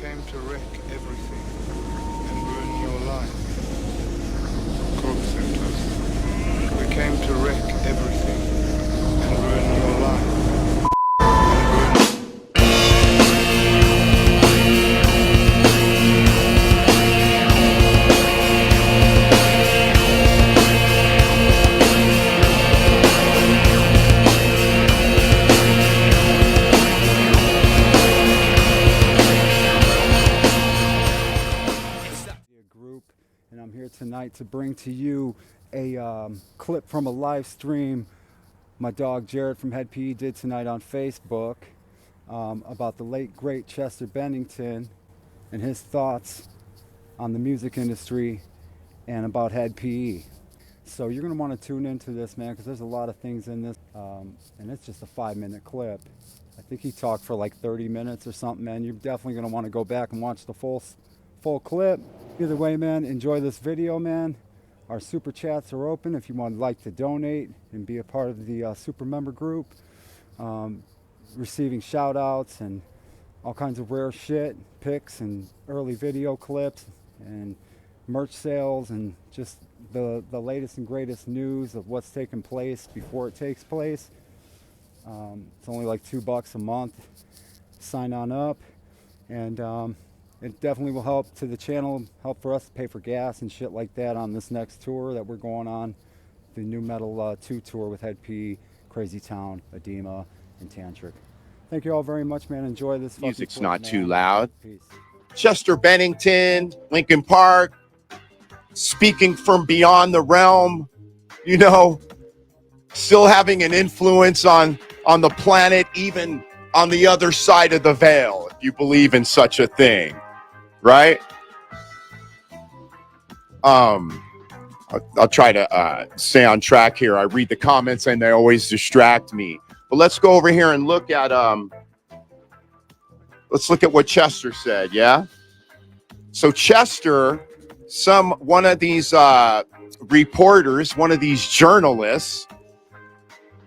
came to wreck everything and ruin your life. Growth symptoms. We came to wreck everything and ruin your life. And I'm here tonight to bring to you a clip from a live stream my dog Jahred from HEDPE'S did tonight on Facebook about the late great Chester Bennington and his thoughts on the music industry and about HEDPE'S. So you're going to want to tune into this, man, because there's a lot of things in this, and it's just a 5-minute clip. I think he talked for like 30 minutes or something, man. You're definitely going to want to go back and watch the full clip. Either way, man, enjoy this video, man. Our super chats are open if you would like to donate and be a part of the super member group, receiving shout outs and all kinds of rare shit, pics and early video clips and merch sales and just the latest and greatest news of what's taking place before it takes place. It's only like $2 a month. Sign on up, and it definitely will help to the channel, help for us to pay for gas and shit like that on this next tour that we're going on, the Numetal 2 tour with HEDPE'S, Crazy Town, Edema, and Tantric. Thank you all very much, man. Enjoy this. Music's not too loud. Peace. Chester Bennington, Linkin Park, speaking from beyond the realm, you know, still having an influence on the planet, even on the other side of the veil, if you believe in such a thing, right? I'll try to stay on track here. I read the comments and they always distract me. But let's go over here and look at what Chester said, yeah? So Chester, one of these reporters, one of these journalists,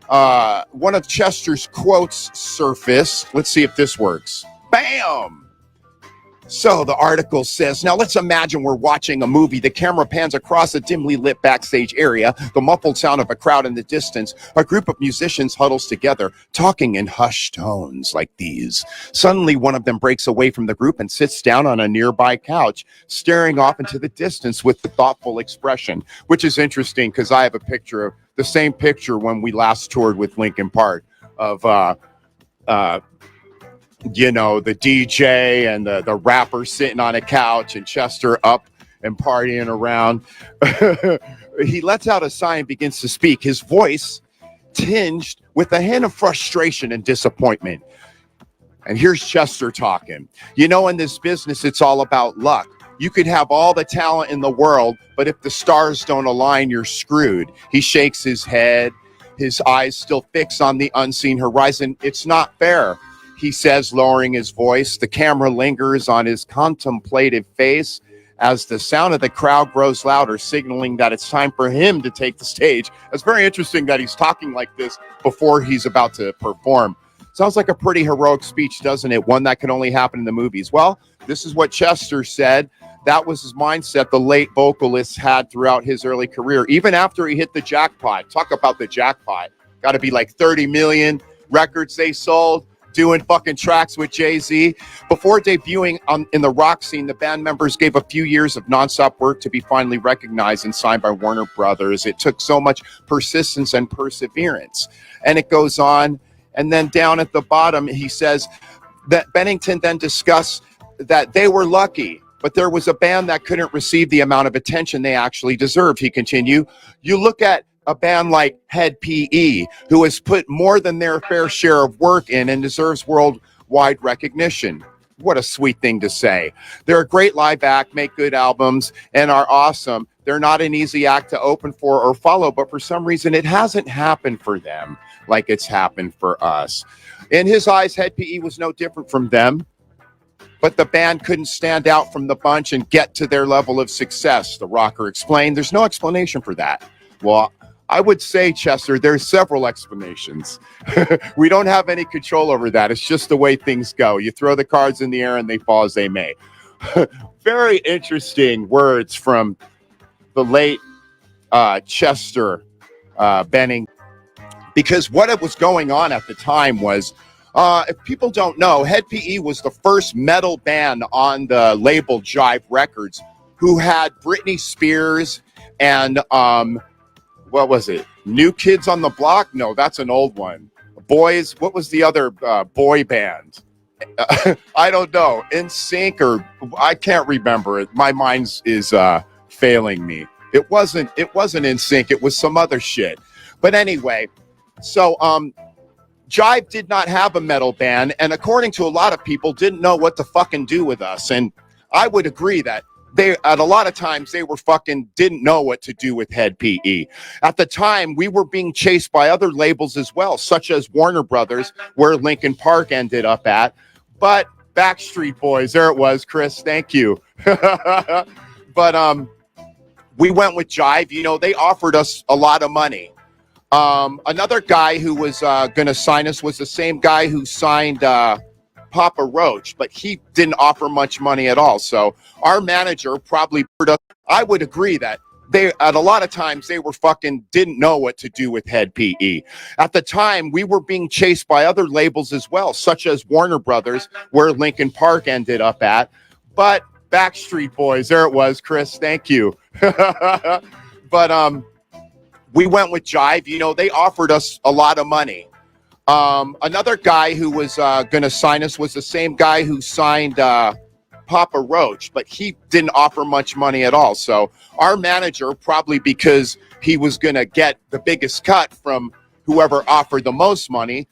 one of Chester's quotes surfaced. Let's see if this works. Bam! So the article says, now let's imagine we're watching a movie. The camera pans across a dimly lit backstage area, the muffled sound of a crowd in the distance. A group of musicians huddles together, talking in hushed tones like these. Suddenly, one of them breaks away from the group and sits down on a nearby couch, staring off into the distance with a thoughtful expression, which is interesting because I have a picture of the same picture when we last toured with Linkin Park of you know, the DJ and the rapper sitting on a couch and Chester up and partying around. He lets out a sigh and begins to speak, his voice tinged with a hint of frustration and disappointment. And here's Chester talking. You know, in this business, it's all about luck. You could have all the talent in the world, but if the stars don't align, you're screwed. He shakes his head, his eyes still fixed on the unseen horizon. It's not fair, he says, lowering his voice. The camera lingers on his contemplative face as the sound of the crowd grows louder, signaling that it's time for him to take the stage. It's very interesting that he's talking like this before he's about to perform. Sounds like a pretty heroic speech, doesn't it? One that can only happen in the movies. Well, this is what Chester said. That was his mindset the late vocalist had throughout his early career, even after he hit the jackpot. Talk about the jackpot. Got to be like 30 million records they sold, doing fucking tracks with Jay-Z. Before debuting in the rock scene, the band members gave a few years of nonstop work to be finally recognized and signed by Warner Brothers. It took so much persistence and perseverance. And it goes on. And then down at the bottom, he says that Bennington then discussed that they were lucky, but there was a band that couldn't receive the amount of attention they actually deserved. He continued, you look at a band like HEDPE'S, who has put more than their fair share of work in and deserves worldwide recognition. What a sweet thing to say. They're a great live act, make good albums, and are awesome. They're not an easy act to open for or follow, but for some reason it hasn't happened for them like it's happened for us. In his eyes, HEDPE'S was no different from them, but the band couldn't stand out from the bunch and get to their level of success, the rocker explained. There's no explanation for that. Well, I would say, Chester, there's several explanations. We don't have any control over that. It's just the way things go. You throw the cards in the air and they fall as they may. Very interesting words from the late Chester Bennington. Because what was going on at the time was, if people don't know, HEDPE was the first metal band on the label Jive Records who had Britney Spears and what was it? New Kids on the Block? No, that's an old one. Boys, what was the other boy band? I don't know. NSYNC, or I can't remember it. My mind is failing me. It wasn't NSYNC. It was some other shit. But anyway, so Jive did not have a metal band, and according to a lot of people, didn't know what to fucking do with us. And I would agree that they, at a lot of times, they were fucking didn't know what to do with HEDPE. At the time, we were being chased by other labels as well, such as Warner Brothers, where Linkin Park ended up at. But Backstreet Boys, there it was, Chris. Thank you. But we went with Jive. You know, they offered us a lot of money. Another guy who was going to sign us was the same guy who signed Papa Roach, but he didn't offer much money at all. So our manager probably, I would agree that they, at a lot of times, they were fucking didn't know what to do with HEDPE. At the time, we were being chased by other labels as well, such as Warner Brothers, where Linkin Park ended up at. But Backstreet Boys, there it was, Chris. Thank you. But we went with Jive. You know, they offered us a lot of money. Another guy who was going to sign us was the same guy who signed Papa Roach, but he didn't offer much money at all. So our manager, probably because he was going to get the biggest cut from whoever offered the most money,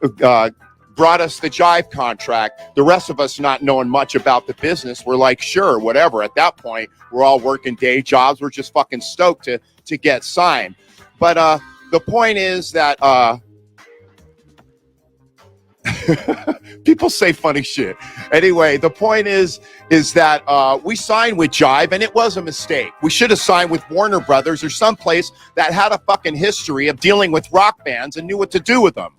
brought us the Jive contract. The rest of us, not knowing much about the business, we're like, sure, whatever. At that point, we're all working day jobs. We're just fucking stoked to get signed. But the point is that people say funny shit. Anyway, the point is that we signed with Jive, and it was a mistake. We should have signed with Warner Brothers or someplace that had a fucking history of dealing with rock bands and knew what to do with them.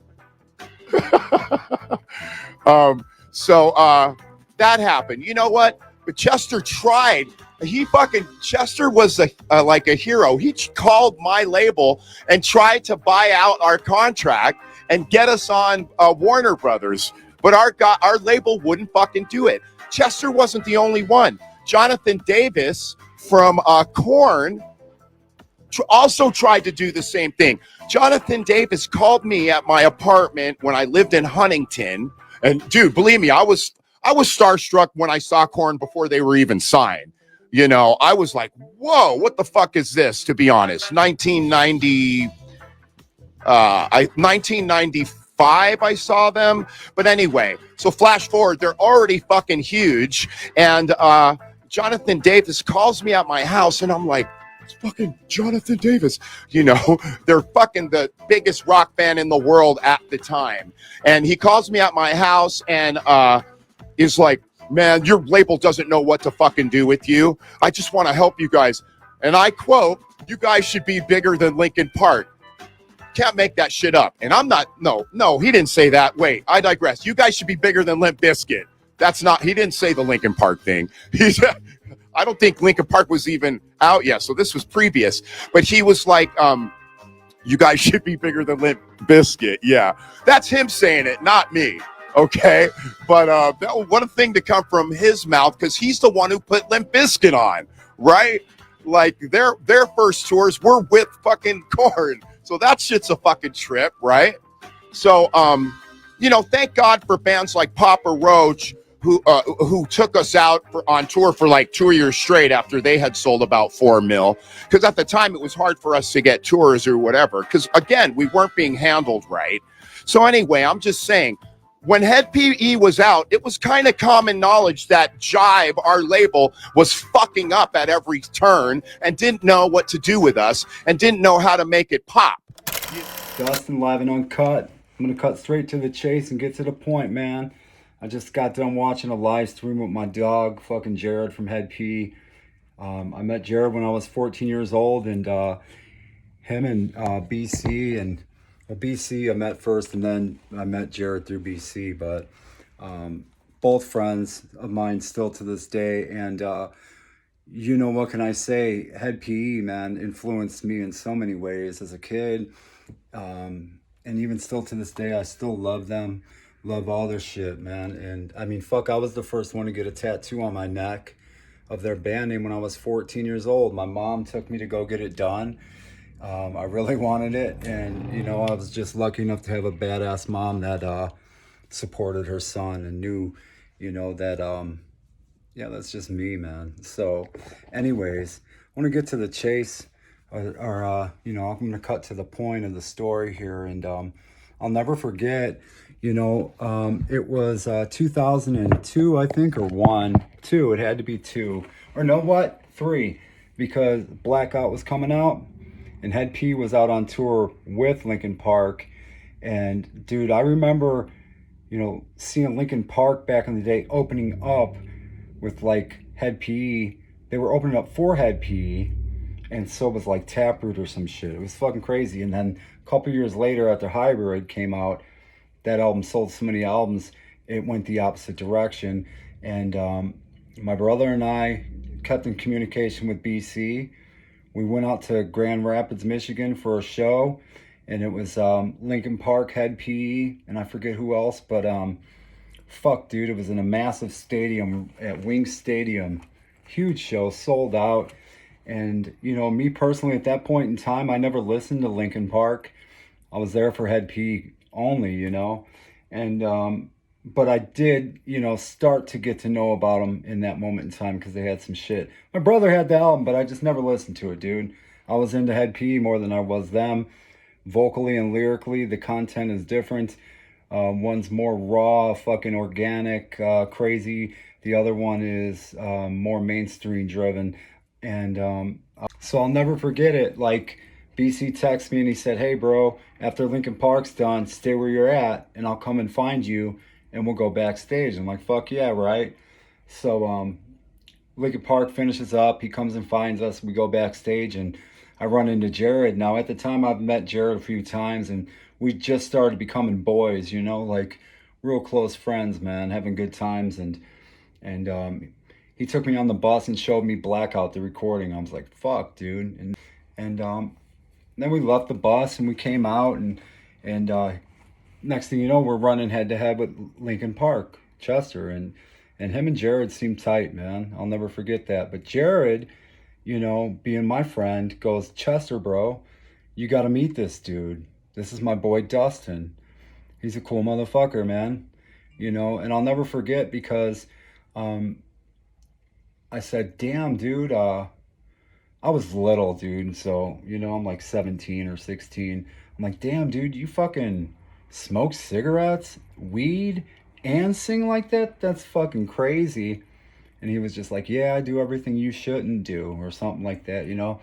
So that happened. You know what? But Chester tried. Chester was like a hero. He called my label and tried to buy out our contract and get us on Warner Brothers. But our label wouldn't fucking do it. Chester wasn't the only one. Jonathan Davis from Korn also tried to do the same thing. Jonathan Davis called me at my apartment when I lived in Huntington. And dude, believe me, I was starstruck when I saw Korn before they were even signed. You know, I was like, whoa, what the fuck is this, to be honest? 1995, I saw them. But anyway, so flash forward, they're already fucking huge. And Jonathan Davis calls me at my house, and I'm like, it's fucking Jonathan Davis. You know, they're fucking the biggest rock band in the world at the time. And he calls me at my house and is like, man, your label doesn't know what to fucking do with you. I just want to help you guys. And I quote, you guys should be bigger than Linkin Park. Can't make that shit up. And I'm not, no, he didn't say that. Wait, I digress. You guys should be bigger than Limp Bizkit. That's not, he didn't say the Linkin Park thing. I don't think Linkin Park was even out yet. So this was previous. But he was like, you guys should be bigger than Limp Bizkit. Yeah, that's him saying it, not me. Okay, but what a thing to come from his mouth, because he's the one who put Limp Bizkit on, right? Like their first tours were with fucking Korn, so that shit's a fucking trip, right? So you know, thank God for bands like Papa Roach who took us out on tour for like 2 years straight after they had sold about 4 mil, because at the time it was hard for us to get tours or whatever, because again, we weren't being handled right. So anyway, I'm just saying, when HEDPE was out, it was kind of common knowledge that Jive, our label, was fucking up at every turn and didn't know what to do with us and didn't know how to make it pop. Dustin, live and uncut. I'm going to cut straight to the chase and get to the point, man. I just got done watching a live stream with my dog, fucking Jahred from HEDPE. I met Jahred when I was 14 years old, and him and BC, and well, BC I met first, and then I met Jahred through BC, but both friends of mine still to this day. And you know, what can I say? HEDPE, man, influenced me in so many ways as a kid. And even still to this day, I still love them, love all their shit, man. And I mean, fuck, I was the first one to get a tattoo on my neck of their band name when I was 14 years old. My mom took me to go get it done. I really wanted it. And, you know, I was just lucky enough to have a badass mom that supported her son and knew, you know, that, yeah, that's just me, man. So, anyways, I want to get to the chase, or you know, I'm going to cut to the point of the story here. And I'll never forget, you know, it was 2002, I think, or two. It had to be two, or no, what, three, because Blackout was coming out, and HEDPE was out on tour with Linkin Park. And dude, I remember, you know, seeing Linkin Park back in the day opening up with like HEDPE. They were opening up for HEDPE, and so was like Taproot or some shit. It was fucking crazy. And then a couple years later, after Hybrid came out, that album sold so many albums, it went the opposite direction. And my brother and I kept in communication with BC. We went out to Grand Rapids, Michigan for a show, and it was Linkin Park, HEDPE, and I forget who else, but fuck, dude, it was in a massive stadium at Wing Stadium. Huge show, sold out. And, you know, me personally, at that point in time, I never listened to Linkin Park. I was there for HEDPE only, you know. And, but I did, you know, start to get to know about them in that moment in time because they had some shit. My brother had the album, but I just never listened to it, dude. I was into HEDPE more than I was them. Vocally and lyrically, the content is different. One's more raw, fucking organic, crazy. The other one is more mainstream driven. And so I'll never forget it. Like, BC texted me and he said, "Hey, bro, after Linkin Park's done, stay where you're at and I'll come and find you and we'll go backstage." I'm like, fuck yeah, right? So Linkin Park finishes up. He comes and finds us. We go backstage and I run into Jahred. Now, at the time, I've met Jahred a few times and we just started becoming boys, you know, like real close friends, man, having good times. And he took me on the bus and showed me Blackout, the recording. I was like, fuck, dude. And then we left the bus and we came out, and next thing you know, we're running head to head with Linkin Park, Chester, and him and Jahred seemed tight, man. I'll never forget that. But Jahred, you know, being my friend, goes, "Chester, bro, you got to meet this dude. This is my boy Dustin. He's a cool motherfucker, man." You know, and I'll never forget because I said, "Damn, dude, I was little, dude, so, you know, I'm like 17 or 16. I'm like, damn, dude, you fucking smoke cigarettes, weed, and sing like that? That's fucking crazy." And he was just like, "Yeah, I do everything you shouldn't do," or something like that, you know?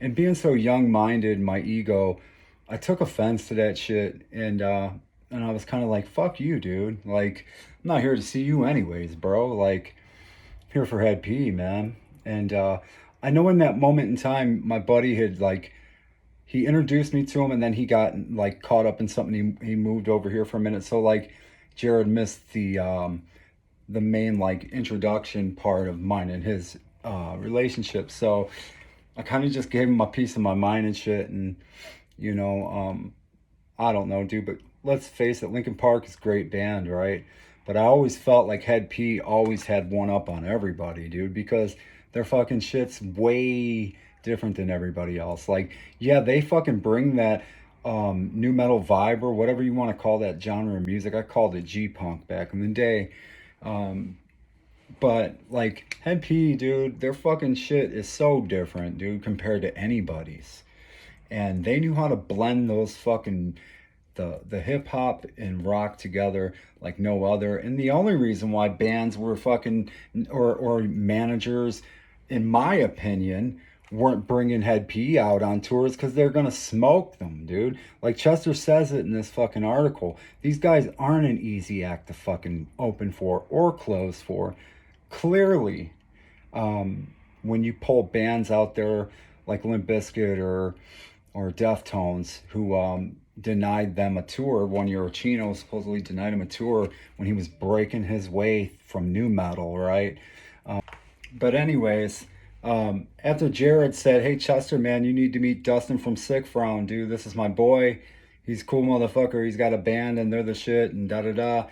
And being so young-minded, my ego, I took offense to that shit, and I was kind of like, fuck you, dude. Like, I'm not here to see you anyways, bro. Like, I'm here for HEDPE, man. And I know in that moment in time, my buddy had like, he introduced me to him and then he got like caught up in something. He moved over here for a minute. So like Jahred missed the main like introduction part of mine and his relationship. So I kind of just gave him a piece of my mind and shit. And, you know, I don't know, dude, but let's face it, Linkin Park is a great band, right? But I always felt like HEDPE always had one up on everybody, dude, because their fucking shit's way different than everybody else. Like, yeah, they fucking bring that new metal vibe or whatever you want to call that genre of music. I called it G-punk back in the day. But like HEDPE, dude, their fucking shit is so different, dude, compared to anybody's. And they knew how to blend those fucking the hip hop and rock together like no other. And the only reason why bands were fucking or managers, in my opinion, weren't bringing HEDPE out on tours because they're gonna smoke them, dude. Like Chester says it in this fucking article. These guys aren't an easy act to fucking open for or close for. Clearly, when you pull bands out there like Limp Bizkit or Deftones, who denied them a tour. One year Chino supposedly denied him a tour when he was breaking his way from Numetal, right? But anyways, after Jahred said, hey Chester, man, you need to meet Dustin from Sick Frown, dude. This is my boy. He's a cool motherfucker. He's got a band and they're the shit and da-da-da.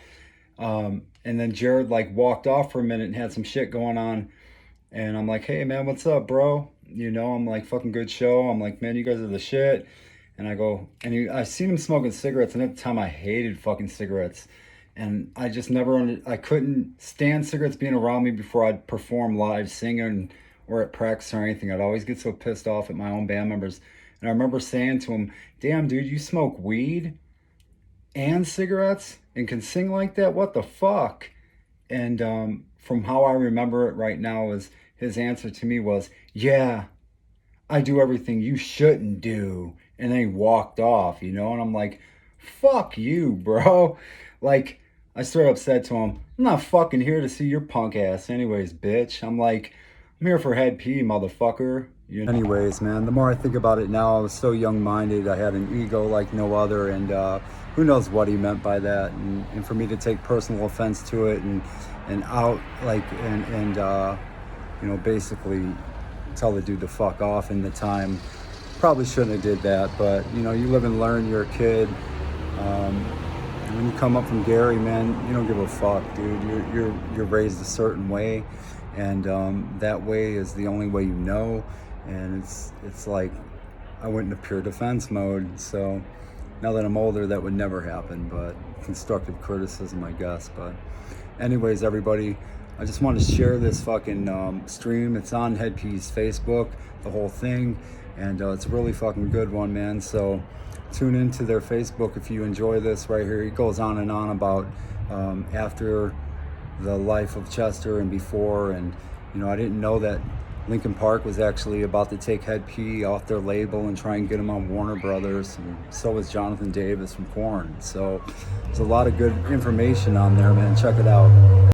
And then Jahred like walked off for a minute and had some shit going on. And I'm like, hey man, what's up, bro? You know, I'm like, fucking good show. I'm like, man, you guys are the shit. And I go, and I seen him smoking cigarettes, and at the time I hated fucking cigarettes. And I just I couldn't stand cigarettes being around me before I'd perform live singing or at practice or anything. I'd always get so pissed off at my own band members. And I remember saying to him, damn dude, you smoke weed and cigarettes and can sing like that? What the fuck? And from how I remember it right now, is his answer to me was, yeah, I do everything you shouldn't do. And then he walked off, you know? And I'm like, fuck you, bro. Like, I straight up said to him, I'm not fucking here to see your punk ass anyways, bitch. I'm like, I'm here for HEDP, motherfucker. You know? Anyways, man, the more I think about it now, I was so young-minded. I had an ego like no other, and who knows what he meant by that. And for me to take personal offense to it and out, like, you know, basically tell the dude to fuck off in the time, probably shouldn't have did that. But, you know, you live and learn, you're a kid. When you come up from Gary, man, you don't give a fuck, dude. You're raised a certain way, and that way is the only way you know. And it's like I went into pure defense mode. So now that I'm older, that would never happen. But constructive criticism, I guess. But anyways, everybody, I just want to share this fucking stream. It's on HEDPE'S Facebook, the whole thing, and it's a really fucking good one, man. So tune into their Facebook if you enjoy this right here. He goes on and on about after the life of Chester and before. And, you know, I didn't know that Linkin Park was actually about to take HEDP off their label and try and get him on Warner Brothers. And so was Jonathan Davis from Korn. So there's a lot of good information on there, man. Check it out.